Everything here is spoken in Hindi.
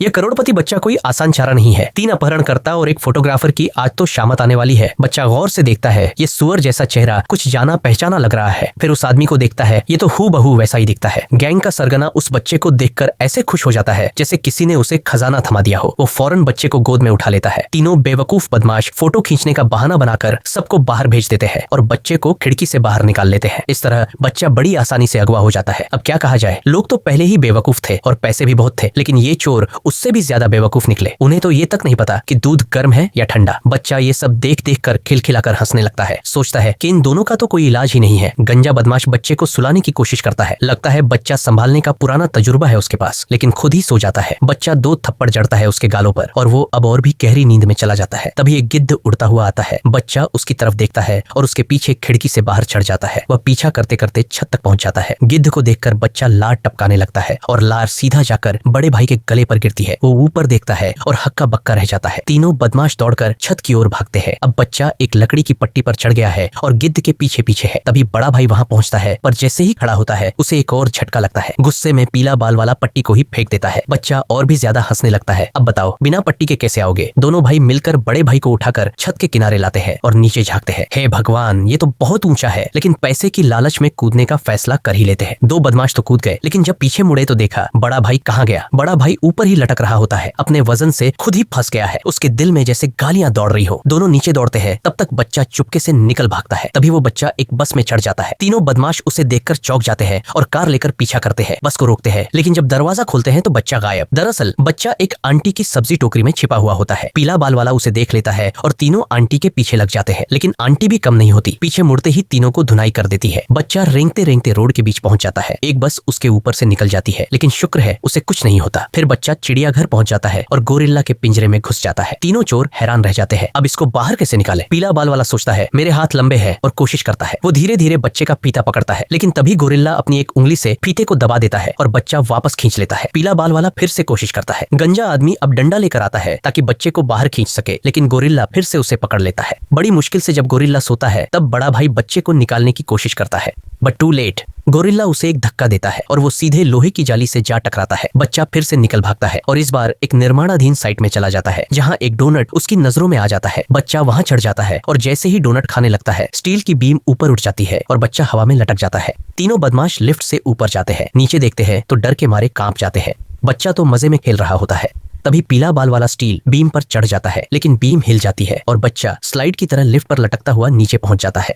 ये करोड़पति बच्चा कोई आसान चारा नहीं है। 3 अपहरणकर्ता और एक फोटोग्राफर की आज तो शामत आने वाली है। बच्चा गौर से देखता है, ये सुअर जैसा चेहरा कुछ जाना पहचाना लग रहा है। फिर उस आदमी को देखता है, ये तो हूबहू वैसा ही दिखता है। गैंग का सरगना उस बच्चे को देखकर ऐसे खुश हो जाता है जैसे किसी ने उसे खजाना थमा दिया हो। वो फौरन बच्चे को गोद में उठा लेता है। तीनों बेवकूफ बदमाश फोटो खींचने का बहाना बनाकर सबको बाहर भेज देते हैं और बच्चे को खिड़की से बाहर निकाल लेते हैं। इस तरह बच्चा बड़ी आसानी से अगवा हो जाता है। अब क्या कहा जाए, लोग तो पहले ही बेवकूफ थे और पैसे भी बहुत थे, लेकिन ये चोर उससे भी ज्यादा बेवकूफ निकले। उन्हें तो ये तक नहीं पता कि दूध गर्म है या ठंडा। बच्चा ये सब देख देख कर खिलखिलाकर हंसने लगता है। सोचता है कि इन दोनों का तो कोई इलाज ही नहीं है। गंजा बदमाश बच्चे को सुलाने की कोशिश करता है। लगता है बच्चा संभालने का पुराना तजुर्बा है उसके पास, लेकिन खुद ही सो जाता है। बच्चा 2 थप्पड़ जड़ता है उसके गालों पर और वो अब और भी गहरी नींद में चला जाता है। तभी एक गिद्ध उड़ता हुआ आता है। बच्चा उसकी तरफ देखता है और उसके पीछे खिड़की से बाहर चढ़ जाता है। वह पीछा करते करते छत तक पहुंच जाता है। गिद्ध को देखकर बच्चा लार टपकाने लगता है और लार सीधा जाकर बड़े भाई के गले पर गिरती है। वो ऊपर देखता है और हक्का बक्का रह जाता है। तीनों बदमाश दौड़कर छत की ओर भागते हैं। अब बच्चा एक लकड़ी की पट्टी पर चढ़ गया है और गिद्ध के पीछे पीछे है। तभी बड़ा भाई वहां पहुंचता है, पर जैसे ही खड़ा होता है उसे एक और झटका लगता है। गुस्से में पीला बाल वाला पट्टी को ही फेंक देता है। बच्चा और भी ज्यादा हंसने लगता है। अब बताओ, बिना पट्टी के कैसे आओगे? दोनों भाई मिलकर बड़े भाई को उठाकर छत के किनारे लाते हैं और नीचे झांकते हैं। हे भगवान, ये तो बहुत ऊंचा है, लेकिन पैसे की लालच में कूदने का फैसला कर ही लेते हैं। 2 बदमाश तो कूद गए, लेकिन जब पीछे मुड़े तो देखा बड़ा भाई कहाँ गया। बड़ा भाई ऊपर ही लटक रहा होता है, अपने वजन से खुद ही फंस गया है। उसके दिल में जैसे गालियां दौड़ रही हो। दोनों नीचे दौड़ते हैं, तब तक बच्चा चुपके से निकल भागता है। तभी वो बच्चा एक बस में चढ़ जाता है। तीनों बदमाश उसे देखकर चौंक जाते हैं और कार लेकर पीछा करते हैं। बस को रोकते हैं, लेकिन जब दरवाजा खोलते हैं तो बच्चा गायब। दरअसल बच्चा एक आंटी की सब्जी टोकरी में छिपा हुआ होता है। पीला बाल वाला उसे देख लेता है और तीनों आंटी के पीछे लग जाते हैं, लेकिन आंटी भी कम नहीं होती। पीछे मुड़ते ही तीनों को धुनाई कर देती है। बच्चा रेंगते रेंगते रोड के बीच पहुंच जाता है। एक बस उसके ऊपर से निकल जाती है, लेकिन शुक्र है उसे कुछ नहीं होता। फिर बच्चा चिड़ियाघर पहुंच जाता है और गोरिल्ला के पिंजरे में घुस जाता है। तीनों चोर हैरान रह जाते हैं, अब इसको बाहर कैसे निकाले? पीला बाल वाला सोचता है, मेरे हाथ लंबे हैं, और कोशिश करता है। वो धीरे धीरे बच्चे का फीता पकड़ता है, लेकिन तभी गोरिल्ला अपनी एक उंगली से फीते को दबा देता है और बच्चा वापस खींच लेता है। पीला बाल वाला फिर से कोशिश करता है। गंजा आदमी अब डंडा लेकर आता है ताकि बच्चे को बाहर खींच सके, लेकिन गोरिल्ला फिर से उसे पकड़ लेता है। बड़ी मुश्किल से जब गोरिल्ला सोता है, तब बड़ा भाई बच्चे को निकालने की कोशिश करता है, बट टू लेट। गोरिल्ला उसे एक धक्का देता है और वो सीधे लोहे की जाली से जा टकराता है। बच्चा फिर से निकल भागता है और इस बार एक निर्माणाधीन साइट में चला जाता है, जहाँ एक डोनट उसकी नजरों में आ जाता है। बच्चा वहाँ चढ़ जाता है और जैसे ही डोनट खाने लगता है, स्टील की बीम ऊपर उठ जाती है और बच्चा हवा में लटक जाता है। तीनों बदमाश लिफ्ट से ऊपर जाते हैं। नीचे देखते हैं तो डर के मारे कांप जाते हैं। बच्चा तो मजे में खेल रहा होता है। तभी पीला बाल वाला स्टील बीम पर चढ़ जाता है, लेकिन बीम हिल जाती है और बच्चा स्लाइड की तरह लिफ्ट पर लटकता हुआ नीचे पहुंच जाता है।